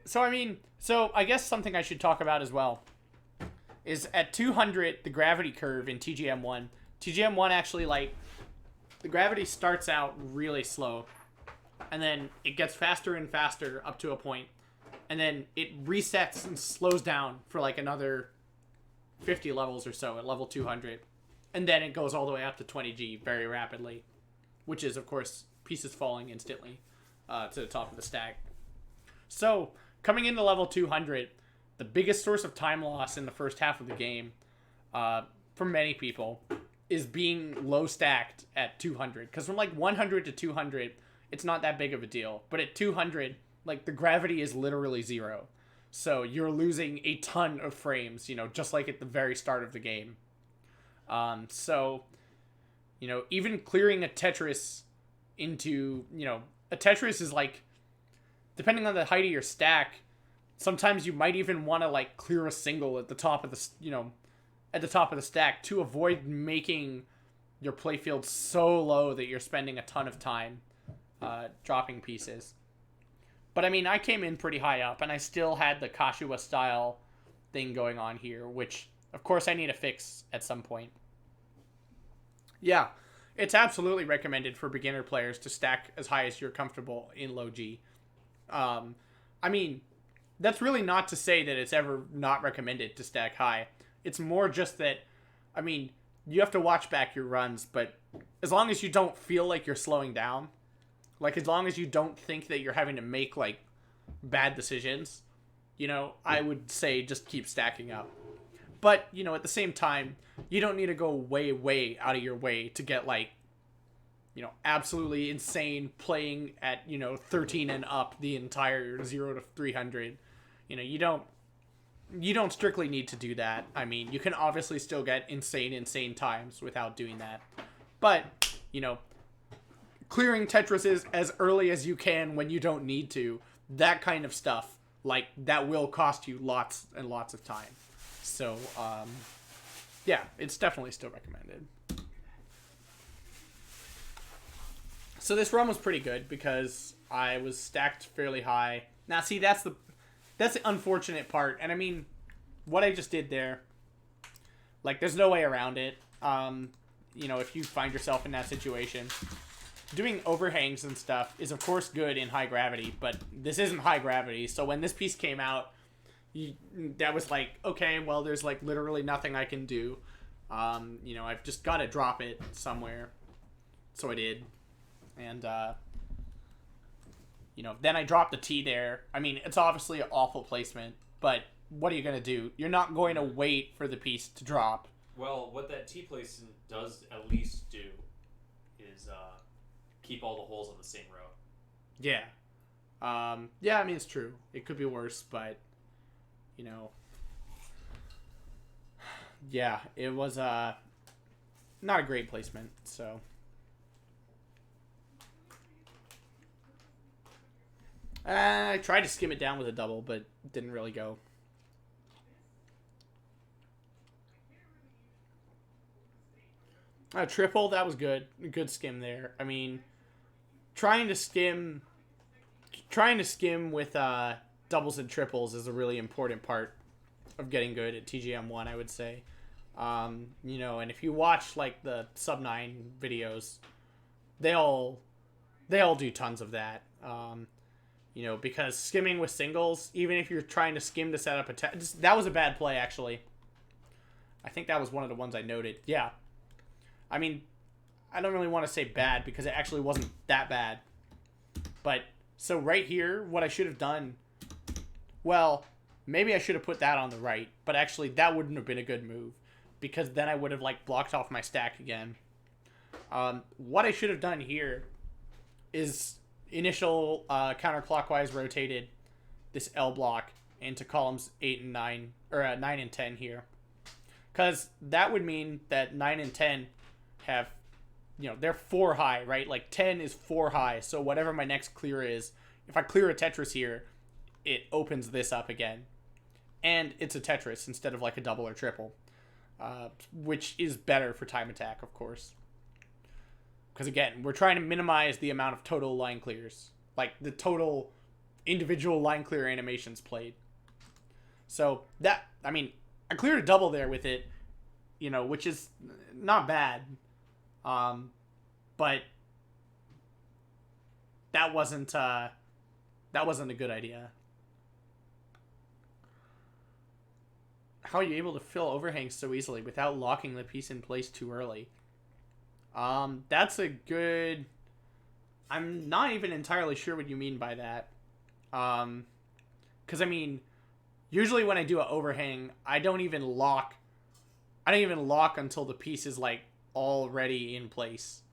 So I guess something I should talk about as well is at 200 the gravity curve in TGM1. TGM1 actually like the gravity starts out really slow and then it gets faster and faster up to a point and then it resets and slows down for like another 50 levels or so at level 200. And then it goes all the way up to 20G very rapidly, which is, of course, pieces falling instantly to the top of the stack. So, coming into level 200, the biggest source of time loss in the first half of the game, for many people, is being low stacked at 200. Because from like 100 to 200, it's not that big of a deal. But at 200, like the gravity is literally zero. So you're losing a ton of frames, just like at the very start of the game. So, even clearing a Tetris into, a Tetris is like, depending on the height of your stack, sometimes you might even want to like clear a single at the top of the, at the top of the stack to avoid making your playfield so low that you're spending a ton of time dropping pieces. But I mean, I came in pretty high up and I still had the Kashiwa style thing going on here, which of course I need to fix at some point. Yeah, it's absolutely recommended for beginner players to stack as high as you're comfortable in low G. I mean, that's really not to say that it's ever not recommended to stack high. It's more just that, I mean, you have to watch back your runs, but as long as you don't feel like you're slowing down, like as long as you don't think that you're having to make like bad decisions, I would say just keep stacking up. But, at the same time, you don't need to go way, way out of your way to get like, absolutely insane playing at, 13 and up the entire 0 to 300. You don't strictly need to do that. I mean, you can obviously still get insane times without doing that. But, clearing Tetrises as early as you can when you don't need to, that kind of stuff, like, that will cost you lots and lots of time. So, yeah, it's definitely still recommended. So this run was pretty good because I was stacked fairly high. Now, see, that's the unfortunate part. And I mean, what I just did there, like, there's no way around it. If you find yourself in that situation, doing overhangs and stuff is, of course, good in high gravity, but this isn't high gravity. So when this piece came out, that was like, okay, well, there's like literally nothing I can do. I've just got to drop it somewhere. So I did. And, then I dropped the T there. I mean, it's obviously an awful placement, but what are you going to do? You're not going to wait for the piece to drop. Well, what that T placement does at least do is keep all the holes on the same row. Yeah. Yeah, I mean, it's true. It could be worse, but, yeah, it was not a great placement, so. I tried to skim it down with a double, but it didn't really go. Triple, that was good. Good skim there. I mean, trying to skim with doubles and triples is a really important part of getting good at TGM1, I would say. And if you watch like the sub 9 videos, they all do tons of that. Because skimming with singles, even if you're trying to skim to set up that was a bad play, actually. I think that was one of the ones I noted. Yeah. I mean, I don't really want to say bad because it actually wasn't that bad. But, so right here, what I should have done, well, maybe I should have put that on the right, but actually that wouldn't have been a good move because then I would have, like, blocked off my stack again. What I should have done here is initial counterclockwise rotated this L block into columns 8 and 9, or 9 and 10 here. Because that would mean that 9 and 10 have, they're 4 high, right? Like 10 is 4 high, so whatever my next clear is, if I clear a Tetris here, it opens this up again. And it's a Tetris instead of like a double or triple, which is better for time attack, of course. Because again, we're trying to minimize the amount of total line clears. Like the total individual line clear animations played. So that, I mean, I cleared a double there with it, you know, which is not bad. But that wasn't a good idea. How are you able to fill overhangs so easily without locking the piece in place too early? That's a good... I'm not even entirely sure what you mean by that. Because, I mean, usually when I do an overhang, I don't even lock until the piece is, like, already in place.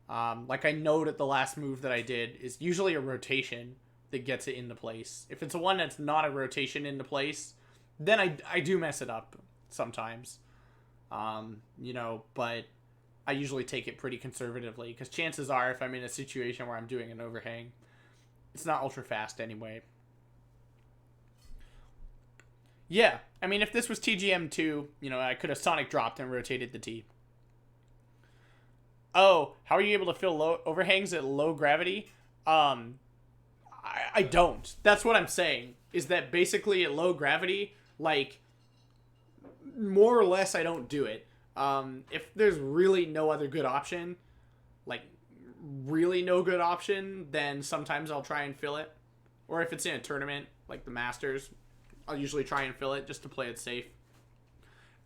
Like, I know that the last move that I did is usually a rotation that gets it into place. If it's a one that's not a rotation into place, then I do mess it up sometimes. You know, but I usually take it pretty conservatively, because chances are, if I'm in a situation where I'm doing an overhang, it's not ultra fast anyway. Yeah, I mean, if this was TGM2, you know, I could have Sonic dropped and rotated the T. Oh, how are you able to fill low overhangs at low gravity? I don't. That's what I'm saying, is that basically at low gravity, like, more or less I don't do it. If there's really no other good option, like, really no good option, then sometimes I'll try and fill it. Or if it's in a tournament, like the Masters, I'll usually try and fill it just to play it safe.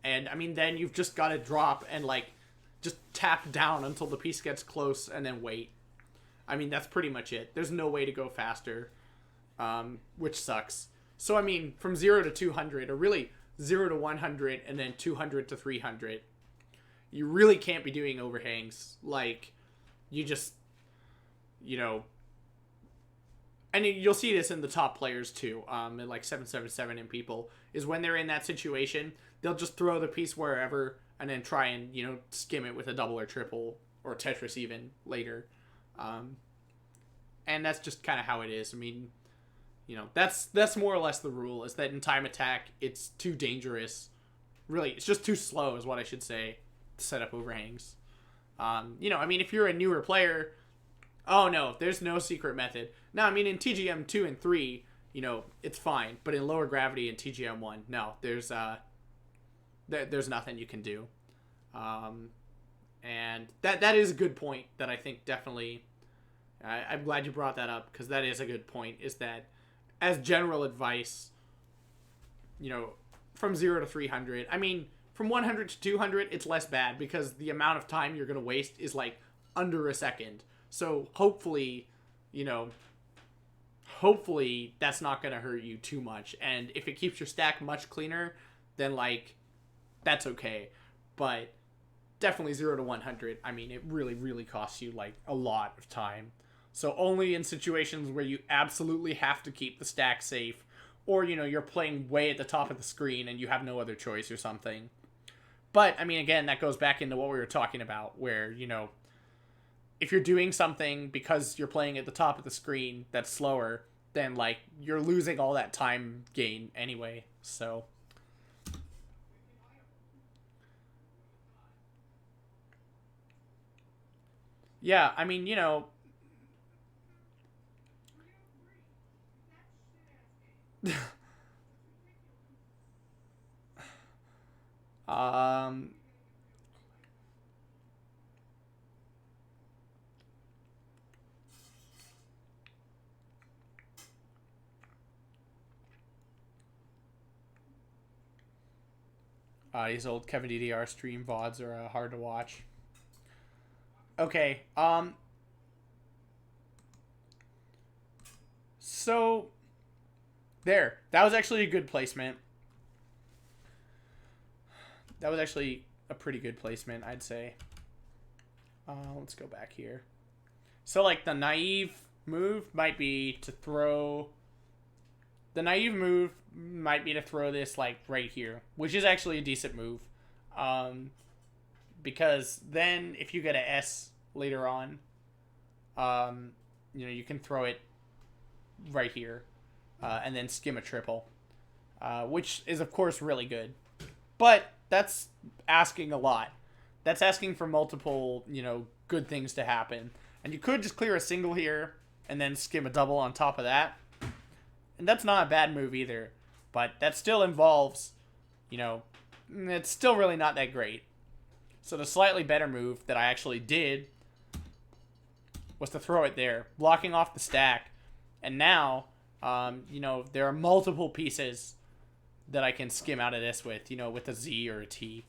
And, I mean, then you've just got to drop and, like, just tap down until the piece gets close and then wait. I mean, that's pretty much it. There's no way to go faster, which sucks. So, I mean, from 0 to 200, or really 0 to 100 and then 200 to 300, you really can't be doing overhangs. Like, you just, you know, and you'll see this in the top players too, in like 777 and people, is when they're in that situation, they'll just throw the piece wherever and then try and, you know, skim it with a double or triple or Tetris even later. And that's just kind of how it is. I mean, you know, that's more or less the rule, is that in time attack, it's too dangerous. Really, it's just too slow is what I should say to set up overhangs. You know, I mean, if you're a newer player, oh no, there's no secret method. No, I mean, in TGM 2 and 3, you know, it's fine. But in lower gravity in TGM 1, no, there's nothing you can do. And that is a good point that I think definitely... I'm glad you brought that up, because that is a good point, is that as general advice, you know, from 0 to 300, I mean, from 100 to 200, it's less bad, because the amount of time you're going to waste is, like, under a second. So, hopefully, you know, that's not going to hurt you too much. And if it keeps your stack much cleaner, then, like, that's okay. But definitely 0 to 100, I mean, it really, really costs you, like, a lot of time. So only in situations where you absolutely have to keep the stack safe, or, you know, you're playing way at the top of the screen and you have no other choice or something. But, I mean, again, that goes back into what we were talking about, where, you know, if you're doing something because you're playing at the top of the screen that's slower, then, like, you're losing all that time gain anyway, so... Yeah, I mean, you know... um... these old Kevin DDR stream VODs are hard to watch. Okay, so, there. That was actually a good placement. That was actually a pretty good placement, I'd say. Let's go back here. So, like, the naive move might be to throw... The naive move might be to throw this, like, right here, which is actually a decent move. Because then, if you get an S later on, you know, you can throw it right here, and then skim a triple, which is, of course, really good. But that's asking a lot. That's asking for multiple, you know, good things to happen. And you could just clear a single here, and then skim a double on top of that. And that's not a bad move either. But that still involves, you know, it's still really not that great. So the slightly better move that I actually did was to throw it there, blocking off the stack. And now, you know, there are multiple pieces that I can skim out of this with, you know, with a Z or a T.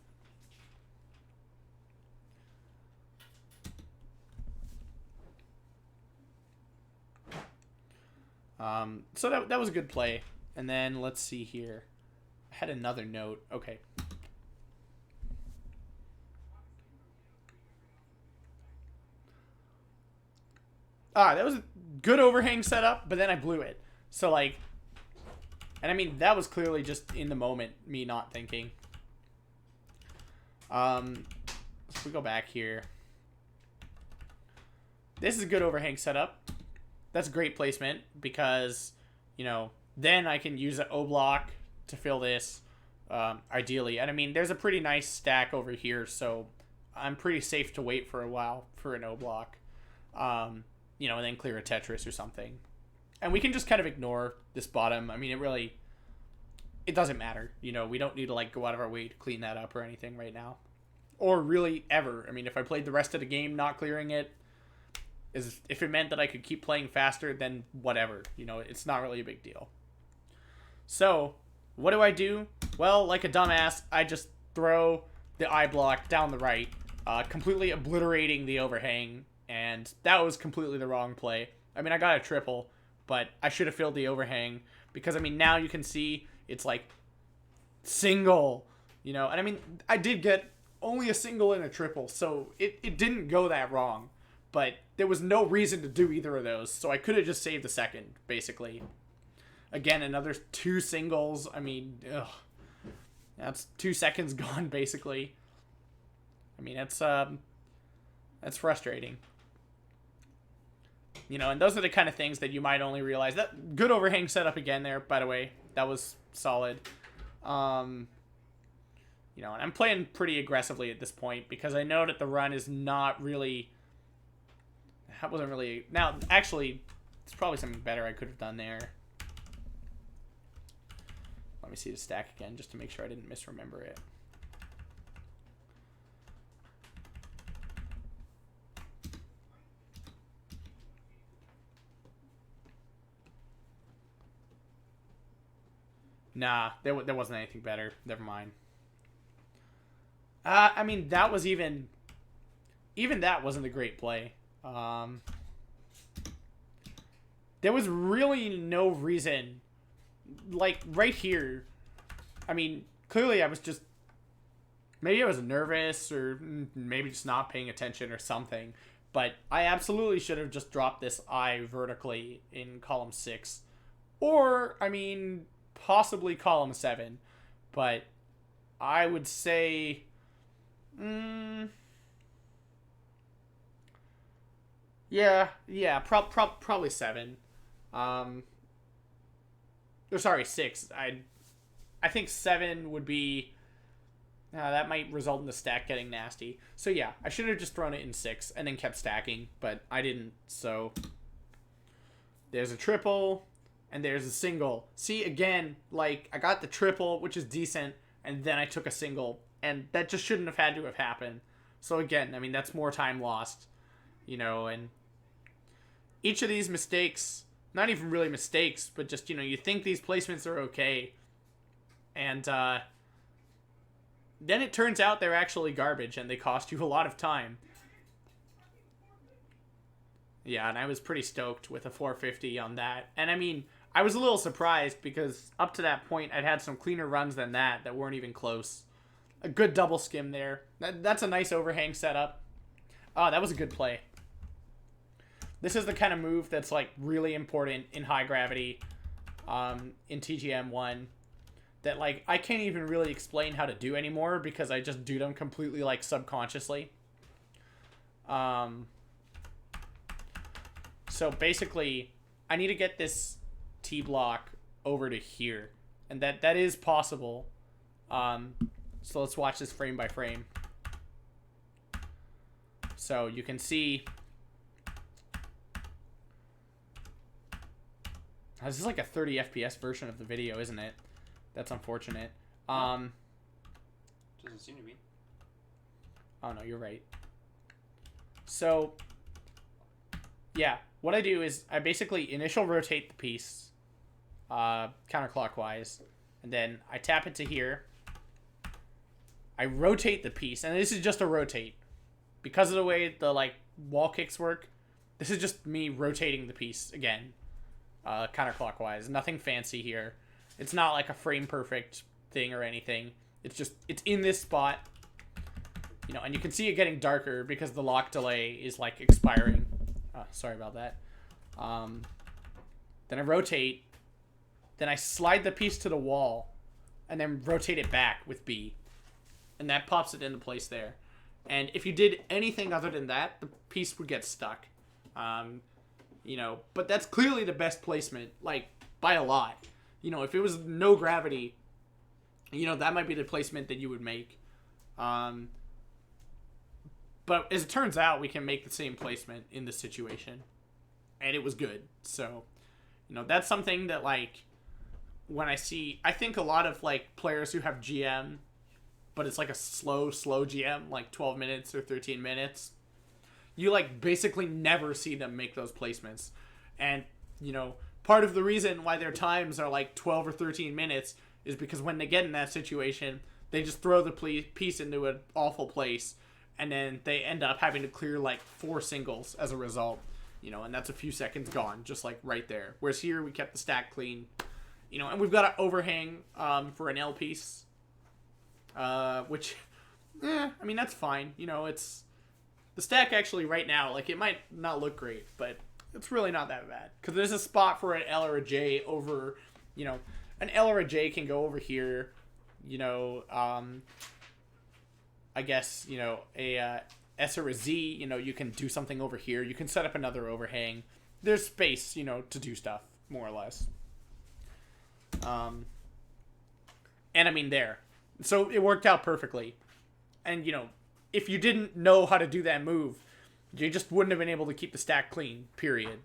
So that was a good play. And then let's see here. I had another note. Okay. That was a good overhang setup, but then I blew it. So, like, and I mean, that was clearly just in the moment, me not thinking. If we go back here. This is a good overhang setup. That's great placement because, you know, then I can use an O block to fill this, ideally. And I mean, there's a pretty nice stack over here, so I'm pretty safe to wait for a while for an O block. You know, and then clear a Tetris or something. And we can just kind of ignore this bottom. I mean, it doesn't matter. You know, we don't need to, like, go out of our way to clean that up or anything right now. Or really ever. I mean, if I played the rest of the game not clearing it, if it meant that I could keep playing faster, then whatever. You know, it's not really a big deal. So, what do? Well, like a dumbass, I just throw the I block down the right, completely obliterating the overhang, and that was completely the wrong play. I mean, I got a triple, but I should have filled the overhang, because, I mean, now you can see it's like single, you know, and I mean, I did get only a single and a triple, so it didn't go that wrong, but there was no reason to do either of those, so I could have just saved the second, basically. Again, another 2 singles. I mean, ugh. That's 2 seconds gone, basically. I mean, that's frustrating. You know, and those are the kind of things that you might only realize. That good overhang setup again there, by the way. That was solid. You know, and I'm playing pretty aggressively at this point because I know that the run is not really... That wasn't really... Now, actually, it's probably something better I could have done there. Let me see the stack again, just to make sure I didn't misremember it. Nah, there wasn't anything better. Never mind. I mean, that was even that wasn't a great play. There was really no reason... Like, right here, I mean, clearly I was just, maybe I was nervous or maybe just not paying attention or something, but I absolutely should have just dropped this I vertically in column 6, or, I mean, possibly column 7, but I would say, probably 7. Or sorry, 6. I think 7 would be... that might result in the stack getting nasty. So yeah, I should have just thrown it in 6 and then kept stacking, but I didn't, so... There's a triple, and there's a single. See, again, like, I got the triple, which is decent, and then I took a single, and that just shouldn't have had to have happened. So again, I mean, that's more time lost, you know, and... Each of these mistakes... Not even really mistakes, but just, you know, you think these placements are okay. And then it turns out they're actually garbage and they cost you a lot of time. Yeah, and I was pretty stoked with a 450 on that. And I mean, I was a little surprised because up to that point I'd had some cleaner runs than that weren't even close. A good double skim there. That's a nice overhang setup. Oh, that was a good play. This is the kind of move that's, like, really important in high gravity, in TGM1, that, like, I can't even really explain how to do anymore because I just do them completely, like, subconsciously. So basically, I need to get this T block over to here, and that is possible. So let's watch this frame by frame. So you can see... This is like a 30 FPS version of the video, isn't it? That's unfortunate. Doesn't seem to be. Oh no, you're right. So, yeah, what I do is I basically initial rotate the piece, counterclockwise, and then I tap it to here. I rotate the piece, and this is just a rotate. Because of the way the, like, wall kicks work, this is just me rotating the piece again, counterclockwise. Nothing fancy here. It's not like a frame perfect thing or anything. It's just, it's in this spot. You know, and you can see it getting darker because the lock delay is, like, expiring. Sorry about that. Then I rotate. Then I slide the piece to the wall. And then rotate it back with B. And that pops it into place there. And if you did anything other than that, the piece would get stuck. You know, but that's clearly the best placement, like, by a lot. You know, if it was no gravity, you know, that might be the placement that you would make. But as it turns out, we can make the same placement in this situation. And it was good. So, you know, that's something that, like, when I think a lot of, like, players who have GM, but it's like a slow GM, like 12 minutes or 13 minutes, you, like, basically never see them make those placements. And, you know, part of the reason why their times are, like, 12 or 13 minutes is because when they get in that situation, they just throw the piece into an awful place, and then they end up having to clear, like, 4 singles as a result. You know, and that's a few seconds gone, just, like, right there. Whereas here, we kept the stack clean. You know, and we've got an overhang for an L piece. Which, I mean, that's fine. You know, it's... The stack actually right now, like, it might not look great, but it's really not that bad. Because there's a spot for an L or a J over, you know, an L or a J can go over here. You know, I guess, you know, a S or a Z, you know, you can do something over here. You can set up another overhang. There's space, you know, to do stuff, more or less. And I mean, there. So it worked out perfectly. And, you know, if you didn't know how to do that move, you just wouldn't have been able to keep the stack clean, period.